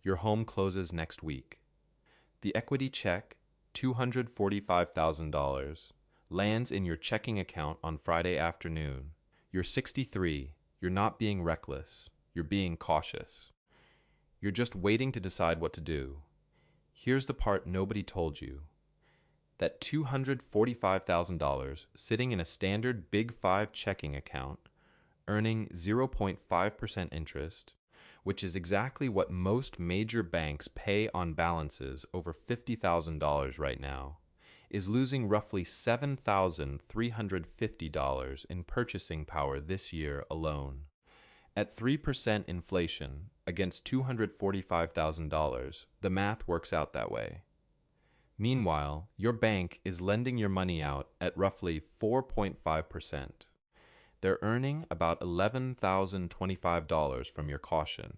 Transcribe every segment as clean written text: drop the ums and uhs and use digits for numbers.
Your home closes next week. The equity check, $245,000, lands in your checking account on Friday afternoon. You're 63. You're not being reckless. You're being cautious. You're just waiting to decide what to do. Here's the part nobody told you. That $245,000 sitting in a standard Big 5 checking account, earning 0.5% interest, which is exactly what most major banks pay on balances over $50,000 right now, is losing roughly $7,350 in purchasing power this year alone. At 3% inflation against $245,000, the math works out that way. Meanwhile, your bank is lending your money out at roughly 4.5%. They're earning about $11,025 from your caution.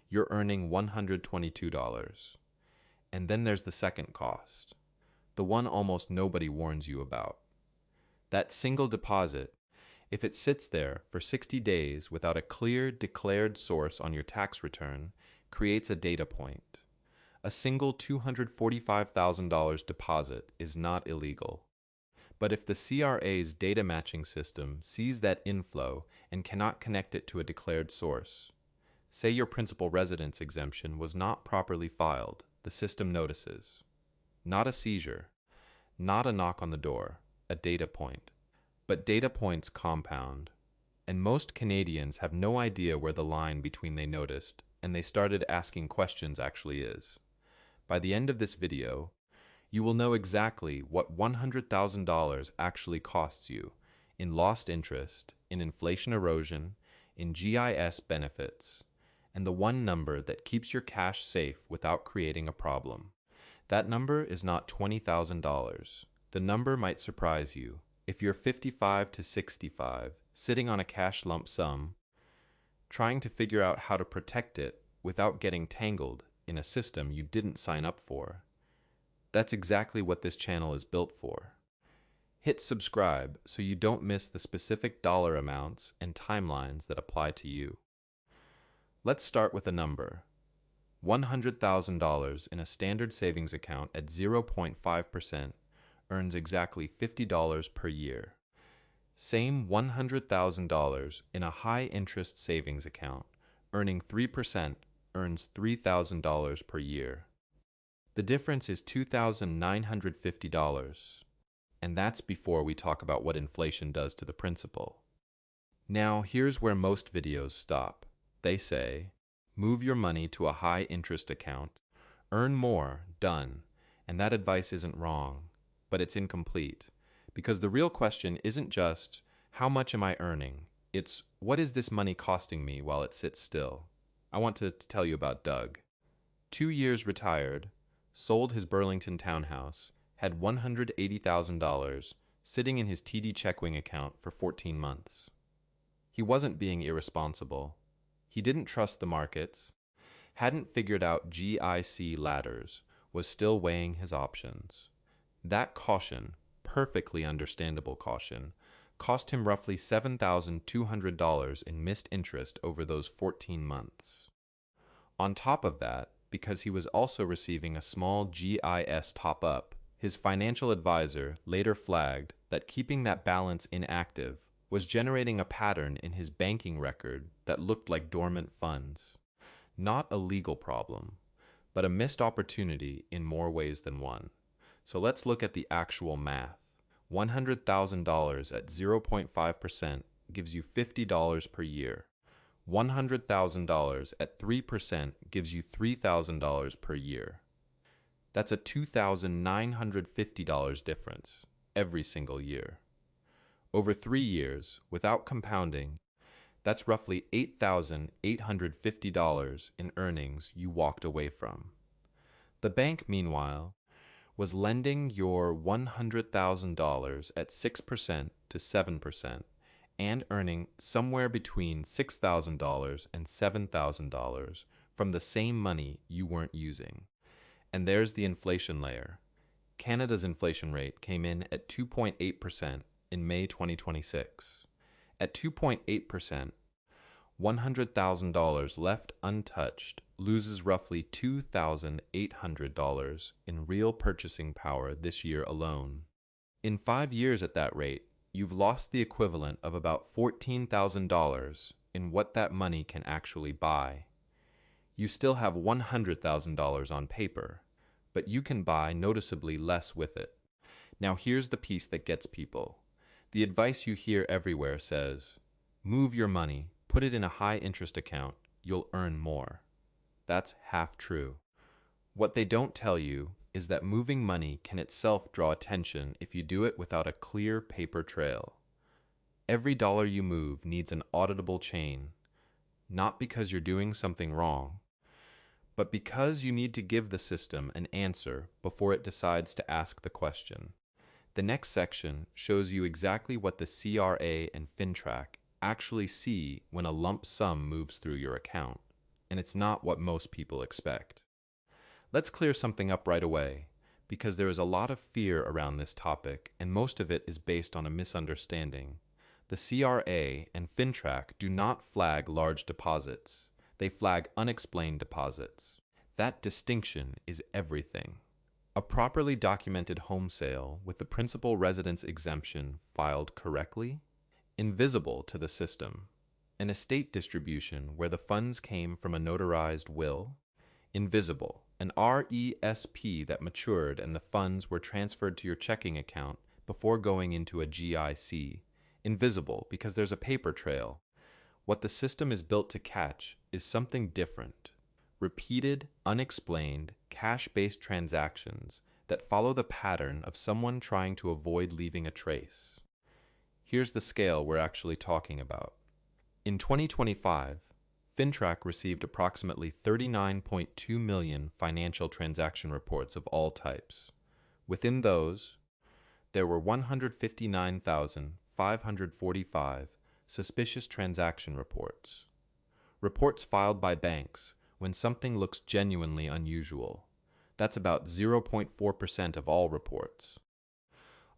You're earning $122. And then there's the second cost, the one almost nobody warns you about. That single deposit, if it sits there for 60 days without a clear declared source on your tax return, creates a data point. A single $245,000 deposit is not illegal. But if the CRA's data matching system sees that inflow and cannot connect it to a declared source, say your principal residence exemption was not properly filed, the system notices. Not a seizure, not a knock on the door, a data point. But data points compound, and most Canadians have no idea where the line between they noticed and they started asking questions actually is. By the end of this video, you will know exactly what $100,000 actually costs you in lost interest, in inflation erosion, in GIS benefits, and the one number that keeps your cash safe without creating a problem. That number is not $20,000. The number might surprise you. If you're 55 to 65, sitting on a cash lump sum, trying to figure out how to protect it without getting tangled in a system you didn't sign up for. That's exactly what this channel is built for. Hit subscribe so you don't miss the specific dollar amounts and timelines that apply to you. Let's start with a number. $100,000 in a standard savings account at 0.5% earns exactly $50 per year. Same $100,000 in a high-interest savings account, earning 3%, earns $3,000 per year. The difference is $2,950, and that's before we talk about what inflation does to the principal. Now, here's where most videos stop. They say, move your money to a high-interest account, earn more, done, and that advice isn't wrong, but it's incomplete, because the real question isn't just, how much am I earning? It's, what is this money costing me while it sits still? I want to tell you about Doug. 2 years retired, sold his Burlington townhouse, had $180,000 sitting in his TD Checkwing account for 14 months. He wasn't being irresponsible. He didn't trust the markets, hadn't figured out GIC ladders, was still weighing his options. That caution, perfectly understandable caution, cost him roughly $7,200 in missed interest over those 14 months. On top of that, because he was also receiving a small GIS top-up, his financial advisor later flagged that keeping that balance inactive was generating a pattern in his banking record that looked like dormant funds. Not a legal problem, but a missed opportunity in more ways than one. So let's look at the actual math. $100,000 at 0.5% gives you $50 per year. $100,000 at 3% gives you $3,000 per year. That's a $2,950 difference every single year. Over 3 years, without compounding, that's roughly $8,850 in earnings you walked away from. The bank, meanwhile, was lending your $100,000 at 6% to 7% and earning somewhere between $6,000 and $7,000 from the same money you weren't using. And there's the inflation layer. Canada's inflation rate came in at 2.8% in May 2026. At 2.8%, $100,000 left untouched loses roughly $2,800 in real purchasing power this year alone. In 5 years at that rate, you've lost the equivalent of about $14,000 in what that money can actually buy. You still have $100,000 on paper, but you can buy noticeably less with it. Now here's the piece that gets people. The advice you hear everywhere says, move your money, put it in a high-interest account, you'll earn more. That's half true. What they don't tell you is that moving money can itself draw attention if you do it without a clear paper trail. Every dollar you move needs an auditable chain, not because you're doing something wrong, but because you need to give the system an answer before it decides to ask the question. The next section shows you exactly what the CRA and FINTRAC actually see when a lump sum moves through your account, and it's not what most people expect. Let's clear something up right away, because there is a lot of fear around this topic, and most of it is based on a misunderstanding. The CRA and FINTRAC do not flag large deposits. They flag unexplained deposits. That distinction is everything. A properly documented home sale with the principal residence exemption filed correctly, invisible to the system. An estate distribution where the funds came from a notarized will, invisible. An RESP that matured and the funds were transferred to your checking account before going into a GIC, invisible because there's a paper trail. What the system is built to catch is something different. Repeated, unexplained, cash-based transactions that follow the pattern of someone trying to avoid leaving a trace. Here's the scale we're actually talking about. In 2025, FINTRAC received approximately 39.2 million financial transaction reports of all types. Within those, there were 159,545 suspicious transaction reports. Reports filed by banks when something looks genuinely unusual. That's about 0.4% of all reports.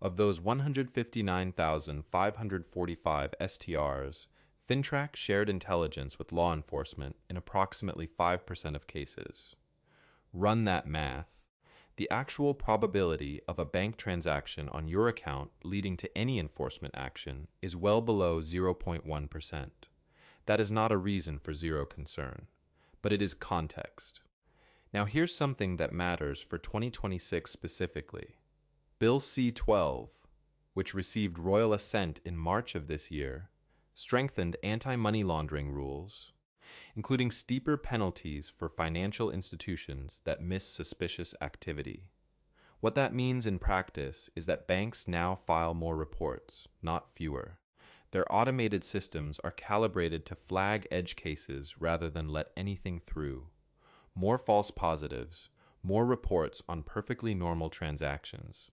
Of those 159,545 STRs, FINTRAC shared intelligence with law enforcement in approximately 5% of cases. Run that math. The actual probability of a bank transaction on your account leading to any enforcement action is well below 0.1%. That is not a reason for zero concern, but it is context. Now here's something that matters for 2026 specifically. Bill C-12, which received royal assent in March of this year, strengthened anti-money laundering rules, including steeper penalties for financial institutions that miss suspicious activity. What that means in practice is that banks now file more reports, not fewer. Their automated systems are calibrated to flag edge cases rather than let anything through. More false positives, more reports on perfectly normal transactions.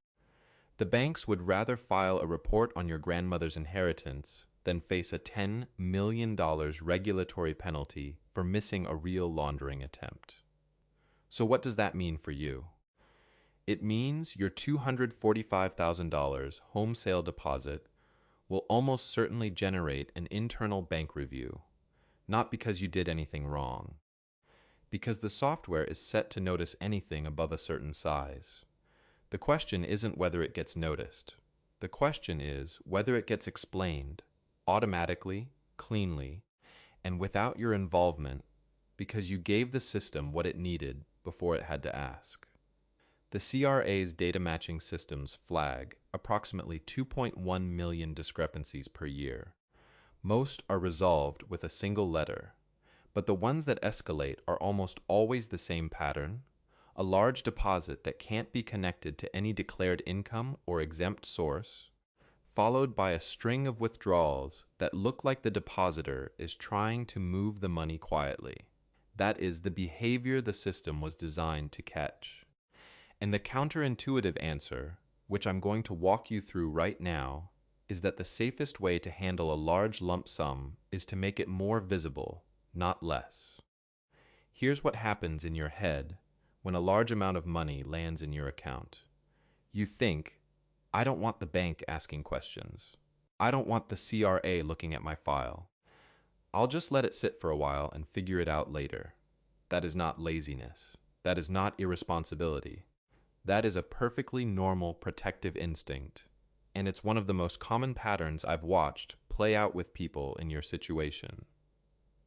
The banks would rather file a report on your grandmother's inheritance than face a $10 million regulatory penalty for missing a real laundering attempt. So what does that mean for you? It means your $245,000 home sale deposit will almost certainly generate an internal bank review, not because you did anything wrong, because the software is set to notice anything above a certain size. The question isn't whether it gets noticed. The question is whether it gets explained automatically, cleanly, and without your involvement because you gave the system what it needed before it had to ask. The CRA's data matching systems flag approximately 2.1 million discrepancies per year. Most are resolved with a single letter, but the ones that escalate are almost always the same pattern: a large deposit that can't be connected to any declared income or exempt source, followed by a string of withdrawals that look like the depositor is trying to move the money quietly. That is the behavior the system was designed to catch. And the counterintuitive answer, which I'm going to walk you through right now, is that the safest way to handle a large lump sum is to make it more visible, not less. Here's what happens in your head when a large amount of money lands in your account. You think, I don't want the bank asking questions. I don't want the CRA looking at my file. I'll just let it sit for a while and figure it out later. That is not laziness. That is not irresponsibility. That is a perfectly normal protective instinct, and it's one of the most common patterns I've watched play out with people in your situation.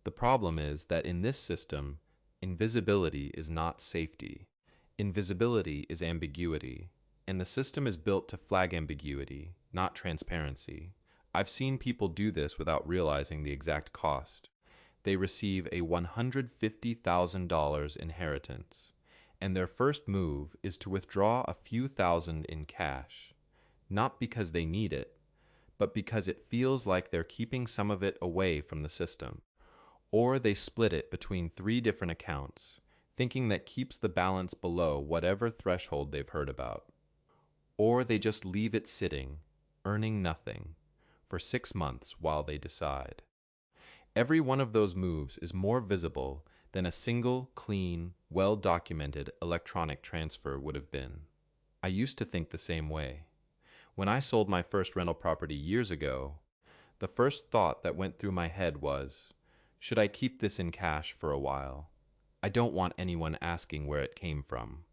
The problem is that in this system, invisibility is not safety. Invisibility is ambiguity, and the system is built to flag ambiguity, not transparency. I've seen people do this without realizing the exact cost. They receive a $150,000 inheritance, and their first move is to withdraw a few thousand in cash, not because they need it, but because it feels like they're keeping some of it away from the system. Or they split it between 3 different accounts, thinking that keeps the balance below whatever threshold they've heard about. Or they just leave it sitting, earning nothing, for 6 months while they decide. Every one of those moves is more visible than a single, clean, well-documented electronic transfer would have been. I used to think the same way. When I sold my first rental property years ago, the first thought that went through my head was, should I keep this in cash for a while? I don't want anyone asking where it came from.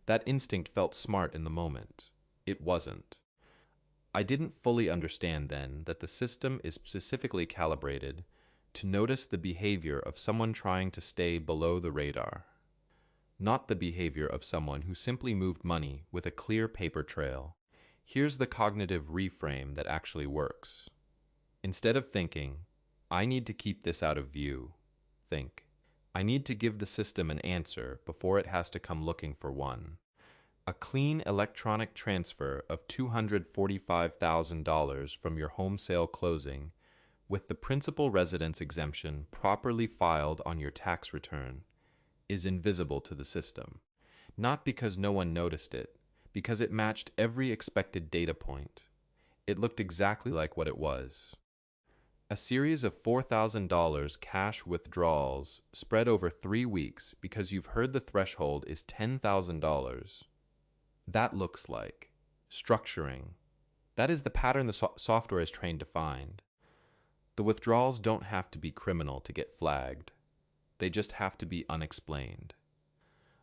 That instinct felt smart in the moment. It wasn't. I didn't fully understand then that the system is specifically calibrated to notice the behavior of someone trying to stay below the radar, not the behavior of someone who simply moved money with a clear paper trail. Here's the cognitive reframe that actually works. Instead of thinking, I need to keep this out of view, think, I need to give the system an answer before it has to come looking for one. A clean electronic transfer of $245,000 from your home sale closing with the principal residence exemption properly filed on your tax return is invisible to the system, not because no one noticed it, because it matched every expected data point. It looked exactly like what it was. A series of $4,000 cash withdrawals spread over 3 weeks because you've heard the threshold is $10,000. That looks like structuring. That is the pattern the software is trained to find. The withdrawals don't have to be criminal to get flagged. They just have to be unexplained.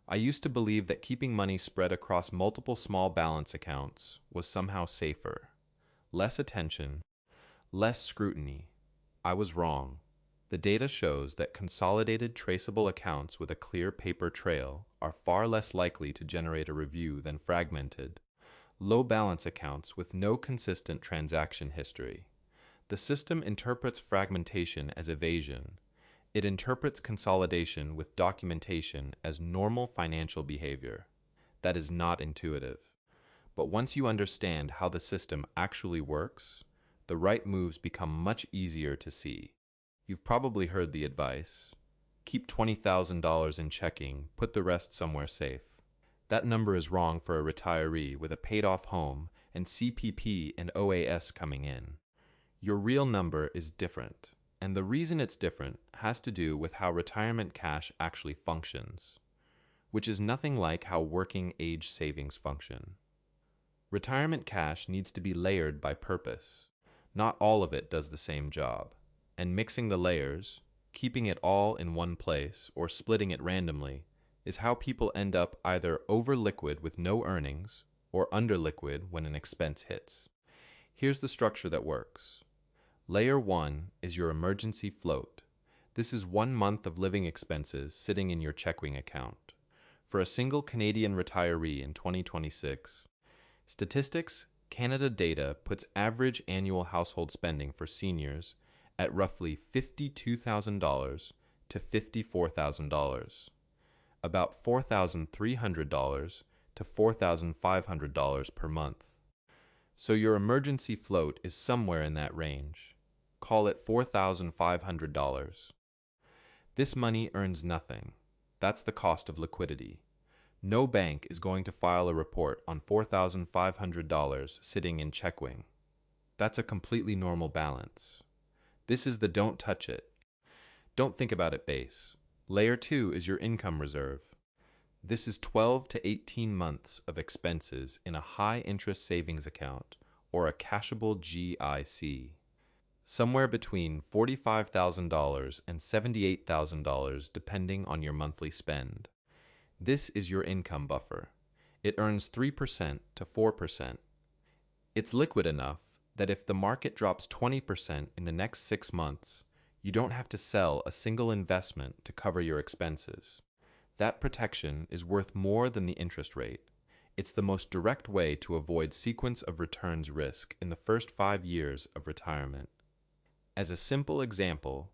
I used to believe that keeping money spread across multiple small balance accounts was somehow safer. Less attention, less scrutiny. I was wrong. The data shows that consolidated traceable accounts with a clear paper trail are far less likely to generate a review than fragmented, low balance accounts with no consistent transaction history. The system interprets fragmentation as evasion. It interprets consolidation with documentation as normal financial behavior. That is not intuitive. But once you understand how the system actually works, the right moves become much easier to see. You've probably heard the advice, keep $20,000 in checking, put the rest somewhere safe. That number is wrong for a retiree with a paid-off home and CPP and OAS coming in. Your real number is different, and the reason it's different has to do with how retirement cash actually functions, which is nothing like how working age savings function. Retirement cash needs to be layered by purpose. Not all of it does the same job, and mixing the layers, keeping it all in one place, or splitting it randomly, is how people end up either over-liquid with no earnings, or under-liquid when an expense hits. Here's the structure that works. Layer 1 is your emergency float. This is 1 month of living expenses sitting in your checking account. For a single Canadian retiree in 2026, Statistics Canada data puts average annual household spending for seniors at roughly $52,000 to $54,000, about $4,300 to $4,500 per month. So your emergency float is somewhere in that range. Call it $4,500. This money earns nothing. That's the cost of liquidity. No bank is going to file a report on $4,500 sitting in checkwing. That's a completely normal balance. This is the don't touch it. Don't think about it base. Layer 2 is your income reserve. This is 12 to 18 months of expenses in a high interest savings account or a cashable GIC. somewhere between $45,000 and $78,000 depending on your monthly spend. This is your income buffer. It earns 3% to 4%. It's liquid enough that if the market drops 20% in the next 6 months, you don't have to sell a single investment to cover your expenses. That protection is worth more than the interest rate. It's the most direct way to avoid sequence of returns risk in the first 5 years of retirement. As a simple example,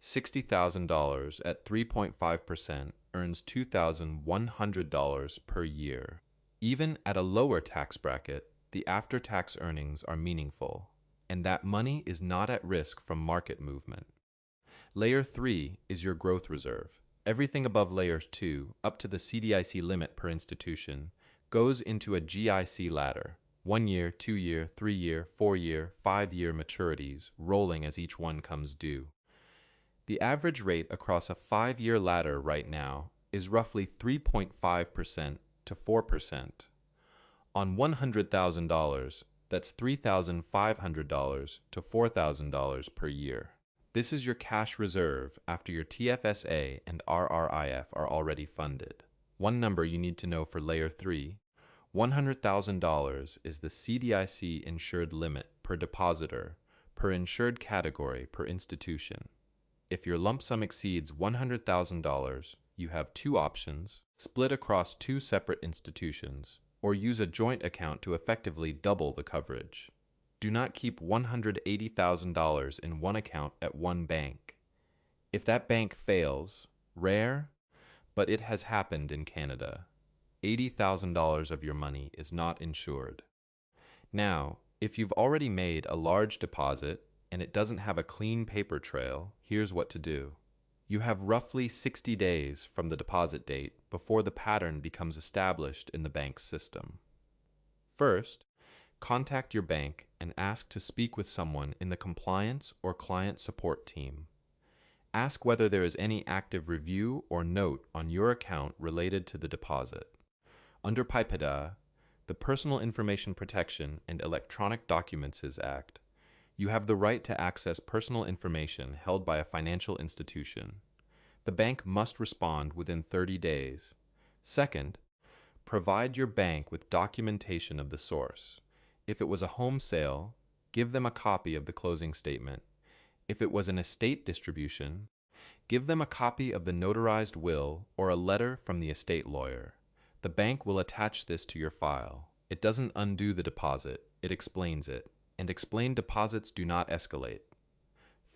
$60,000 at 3.5% earns $2,100 per year. Even at a lower tax bracket, the after-tax earnings are meaningful, and that money is not at risk from market movement. Layer 3 is your growth reserve. Everything above Layer 2, up to the CDIC limit per institution, goes into a GIC ladder. 1 year, 2 year, 3 year, 4 year, 5 year maturities, rolling as each one comes due. The average rate across a 5-year ladder right now is roughly 3.5% to 4%. On $100,000, that's $3,500 to $4,000 per year. This is your cash reserve after your TFSA and RRIF are already funded. One number you need to know for Layer 3, $100,000 is the CDIC insured limit per depositor, per insured category per institution. If your lump sum exceeds $100,000, you have 2 options: split across 2 separate institutions, or use a joint account to effectively double the coverage. Do not keep $180,000 in one account at one bank. If that bank fails, rare, but it has happened in Canada, $80,000 of your money is not insured. Now, if you've already made a large deposit and it doesn't have a clean paper trail, here's what to do. You have roughly 60 days from the deposit date before the pattern becomes established in the bank's system. First, contact your bank and ask to speak with someone in the compliance or client support team. Ask whether there is any active review or note on your account related to the deposit. Under PIPEDA, the Personal Information Protection and Electronic Documents Act, you have the right to access personal information held by a financial institution. The bank must respond within 30 days. Second, provide your bank with documentation of the source. If it was a home sale, give them a copy of the closing statement. If it was an estate distribution, give them a copy of the notarized will or a letter from the estate lawyer. The bank will attach this to your file. It doesn't undo the deposit, it explains it. And explained deposits do not escalate.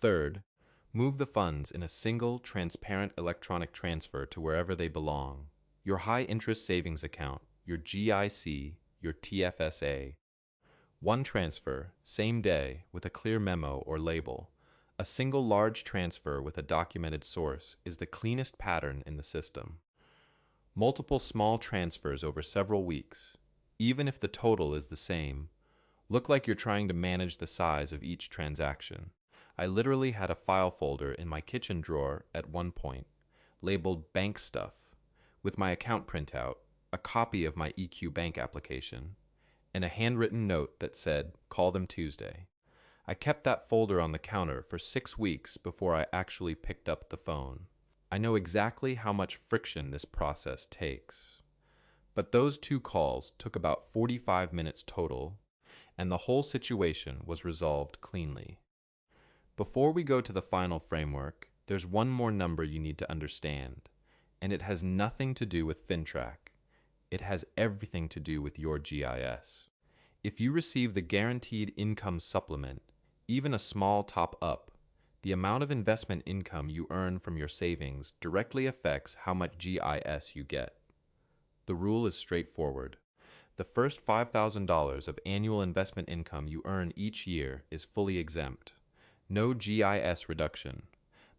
Third, move the funds in a single, transparent electronic transfer to wherever they belong. Your high-interest savings account, your GIC, your TFSA. One transfer, same day, with a clear memo or label. A single large transfer with a documented source is the cleanest pattern in the system. Multiple small transfers over several weeks, even if the total is the same, look like you're trying to manage the size of each transaction. I literally had a file folder in my kitchen drawer at one point, labeled bank stuff, with my account printout, a copy of my EQ bank application, and a handwritten note that said, "Call them Tuesday." I kept that folder on the counter for 6 weeks before I actually picked up the phone. I know exactly how much friction this process takes. But those 2 calls took about 45 minutes total, and the whole situation was resolved cleanly. Before we go to the final framework, there's one more number you need to understand, and it has nothing to do with FINTRAC. It has everything to do with your GIS. If you receive the Guaranteed Income Supplement, even a small top-up, the amount of investment income you earn from your savings directly affects how much GIS you get. The rule is straightforward. The first $5,000 of annual investment income you earn each year is fully exempt. No GIS reduction.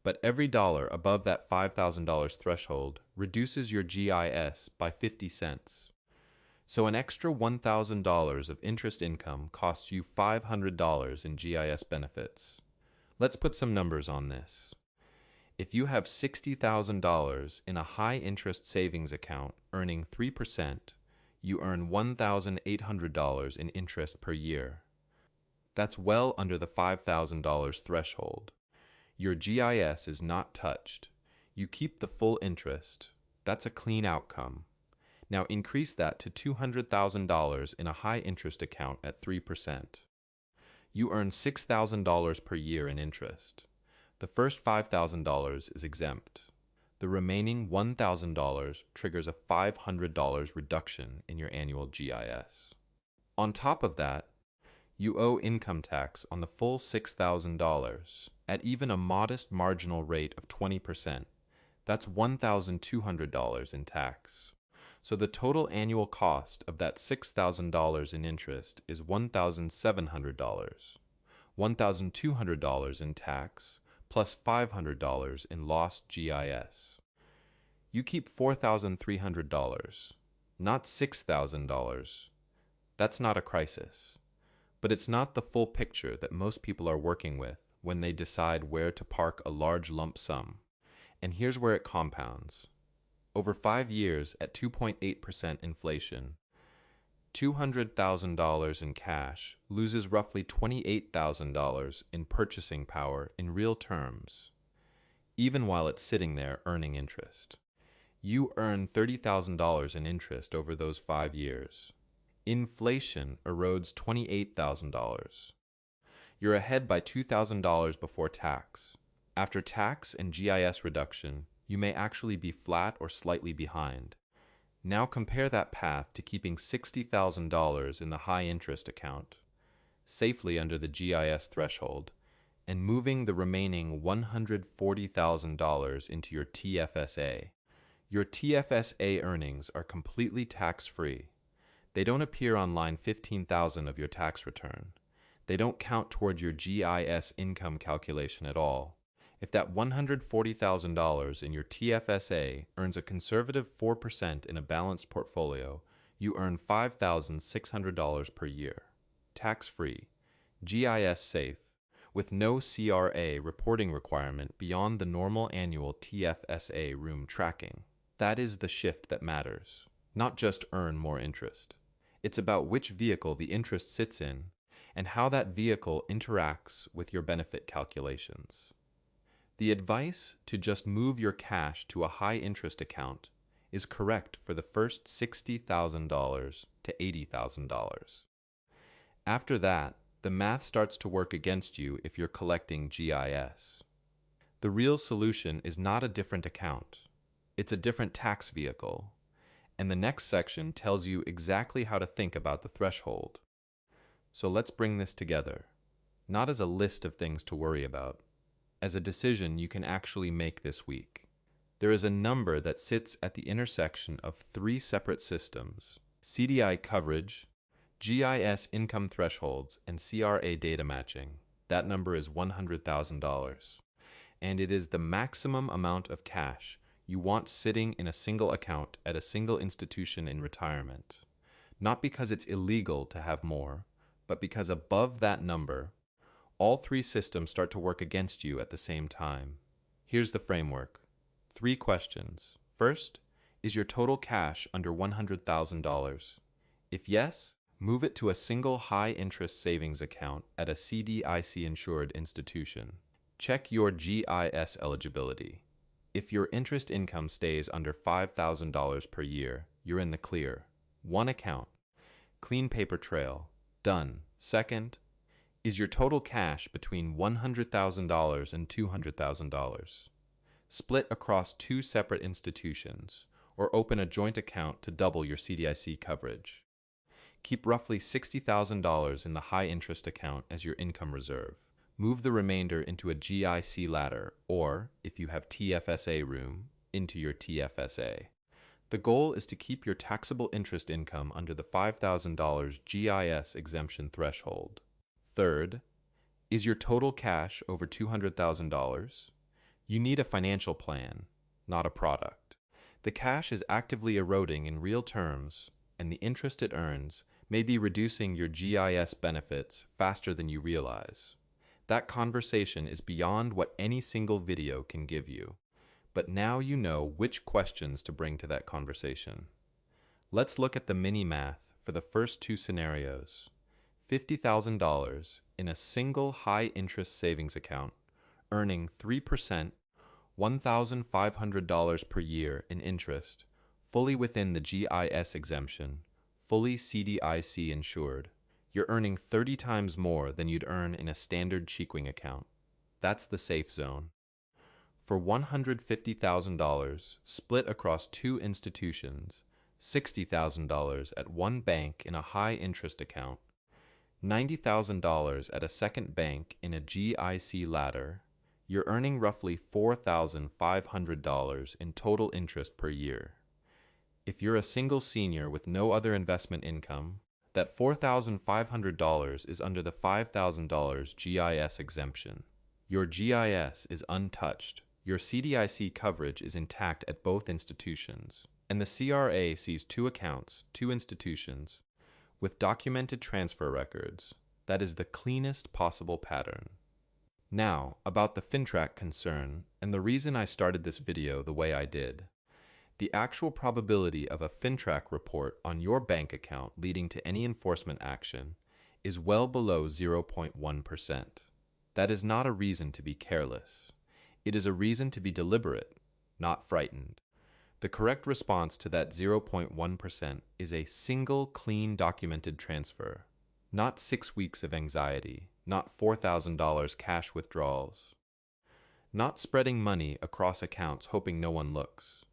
But every dollar above that $5,000 threshold reduces your GIS by 50 cents. So an extra $1,000 of interest income costs you $500 in GIS benefits. Let's put some numbers on this. If you have $60,000 in a high-interest savings account earning 3%, you earn $1,800 in interest per year. That's well under the $5,000 threshold. Your GIS is not touched. You keep the full interest. That's a clean outcome. Now increase that to $200,000 in a high-interest account at 3%. You earn $6,000 per year in interest. The first $5,000 is exempt. The remaining $1,000 triggers a $500 reduction in your annual GIS. On top of that, you owe income tax on the full $6,000 at even a modest marginal rate of 20%. That's $1,200 in tax. So the total annual cost of that $6,000 in interest is $1,700, $1,200 in tax, plus $500 in lost GIS. You keep $4,300, not $6,000. That's not a crisis. But it's not the full picture that most people are working with when they decide where to park a large lump sum. And here's where it compounds. Over 5 years at 2.8% inflation, $200,000 in cash loses roughly $28,000 in purchasing power in real terms, even while it's sitting there earning interest. You earn $30,000 in interest over those 5 years. Inflation erodes $28,000. You're ahead by $2,000 before tax. After tax and GIS reduction, you may actually be flat or slightly behind. Now compare that path to keeping $60,000 in the high-interest account, safely under the GIS threshold, and moving the remaining $140,000 into your TFSA. Your TFSA earnings are completely tax-free. They don't appear on line 15,000 of your tax return. They don't count toward your GIS income calculation at all. If that $140,000 in your TFSA earns a conservative 4% in a balanced portfolio, you earn $5,600 per year, tax-free, GIS safe, with no CRA reporting requirement beyond the normal annual TFSA room tracking. That is the shift that matters, not just earn more interest. It's about which vehicle the interest sits in and how that vehicle interacts with your benefit calculations. The advice to just move your cash to a high-interest account is correct for the first $60,000 to $80,000. After that, the math starts to work against you if you're collecting GIS. The real solution is not a different account. It's a different tax vehicle. And the next section tells you exactly how to think about the threshold. So let's bring this together, not as a list of things to worry about, as a decision you can actually make this week. There is a number that sits at the intersection of 3 separate systems: CDI coverage, GIS income thresholds, and CRA data matching. That number is $100,000. And it is the maximum amount of cash you want sitting in a single account at a single institution in retirement. Not because it's illegal to have more, but because above that number, all 3 systems start to work against you at the same time. Here's the framework. 3 questions. First, is your total cash under $100,000? If yes, move it to a single high-interest savings account at a CDIC insured institution. Check your GIS eligibility. If your interest income stays under $5,000 per year, you're in the clear. 1 account. Clean paper trail. Done. Second, is your total cash between $100,000 and $200,000? Split across 2 separate institutions, or open a joint account to double your CDIC coverage. Keep roughly $60,000 in the high-interest account as your income reserve. Move the remainder into a GIC ladder, or, if you have TFSA room, into your TFSA. The goal is to keep your taxable interest income under the $5,000 GIS exemption threshold. Third, is your total cash over $200,000? You need a financial plan, not a product. The cash is actively eroding in real terms, and the interest it earns may be reducing your GIS benefits faster than you realize. That conversation is beyond what any single video can give you, but now you know which questions to bring to that conversation. Let's look at the mini-math for the first 2 scenarios. $50,000 in a single high-interest savings account, earning 3%, $1,500 per year in interest, fully within the GIS exemption, fully CDIC insured. You're earning 30 times more than you'd earn in a standard checking account. That's the safe zone. For $150,000 split across two institutions, $60,000 at one bank in a high-interest account, $90,000 at a second bank in a GIC ladder, you're earning roughly $4,500 in total interest per year. If you're a single senior with no other investment income, that $4,500 is under the $5,000 GIS exemption. Your GIS is untouched. Your CDIC coverage is intact at both institutions. And the CRA sees two accounts, two institutions, with documented transfer records. That is the cleanest possible pattern. Now, about the FINTRAC concern, and the reason I started this video the way I did. The actual probability of a FINTRAC report on your bank account leading to any enforcement action is well below 0.1%. That is not a reason to be careless. It is a reason to be deliberate, not frightened. The correct response to that 0.1% is a single clean documented transfer, not 6 weeks of anxiety, not $4,000 cash withdrawals, not spreading money across accounts hoping no one looks.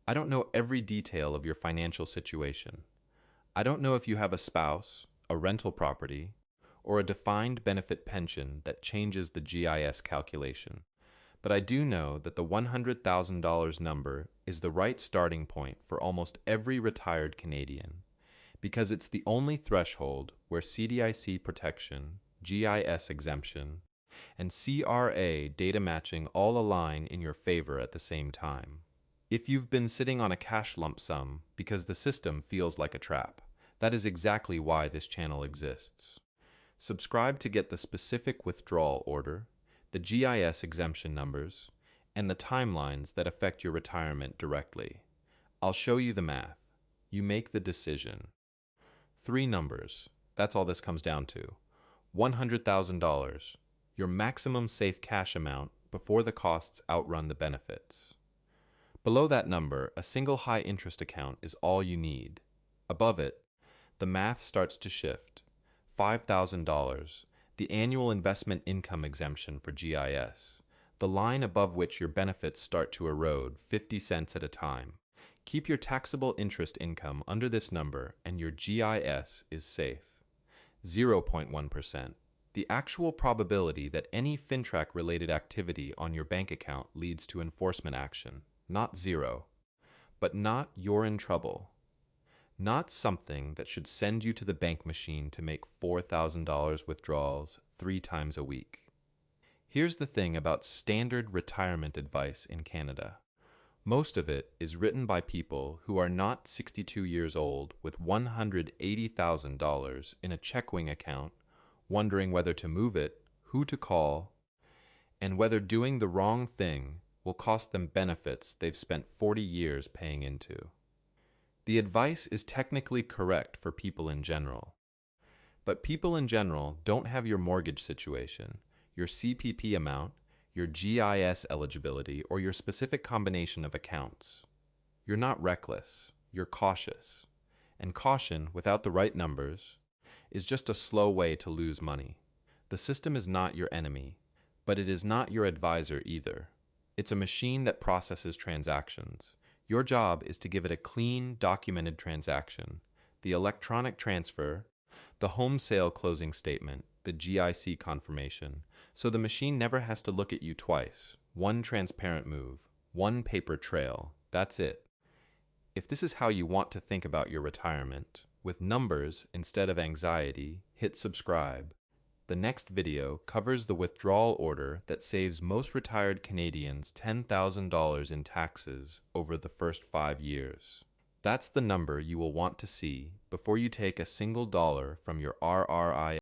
I don't know every detail of your financial situation. I don't know if you have a spouse, a rental property, or a defined benefit pension that changes the GIS calculation. But I do know that the $100,000 number is the right starting point for almost every retired Canadian, because it's the only threshold where CDIC protection, GIS exemption, and CRA data matching all align in your favor at the same time. If you've been sitting on a cash lump sum because the system feels like a trap, that is exactly why this channel exists. Subscribe to get the specific withdrawal order, the GIS exemption numbers, and the timelines that affect your retirement directly. I'll show you the math. You make the decision. 3 numbers. That's all this comes down to. $100,000, your maximum safe cash amount before the costs outrun the benefits. Below that number, a single high-interest account is all you need. Above it, the math starts to shift. $5,000, the annual investment income exemption for GIS, the line above which your benefits start to erode 50 cents at a time. Keep your taxable interest income under this number and your GIS is safe. 0.1%, the actual probability that any FINTRAC-related activity on your bank account leads to enforcement action. Not 0, but not you're in trouble. Not something that should send you to the bank machine to make $4,000 withdrawals 3 times a week. Here's the thing about standard retirement advice in Canada. Most of it is written by people who are not 62 years old with $180,000 in a checking account, wondering whether to move it, who to call, and whether doing the wrong thing will cost them benefits they've spent 40 years paying into. The advice is technically correct for people in general. But people in general don't have your mortgage situation, your CPP amount, your GIS eligibility, or your specific combination of accounts. You're not reckless, you're cautious. And caution, without the right numbers, is just a slow way to lose money. The system is not your enemy, but it is not your advisor either. It's a machine that processes transactions. Your job is to give it a clean, documented transaction, the electronic transfer, the home sale closing statement, the GIC confirmation, so the machine never has to look at you twice. One transparent move, one paper trail, that's it. If this is how you want to think about your retirement, with numbers instead of anxiety, hit subscribe. The next video covers the withdrawal order that saves most retired Canadians $10,000 in taxes over the first 5 years. That's the number you will want to see before you take a single dollar from your RRI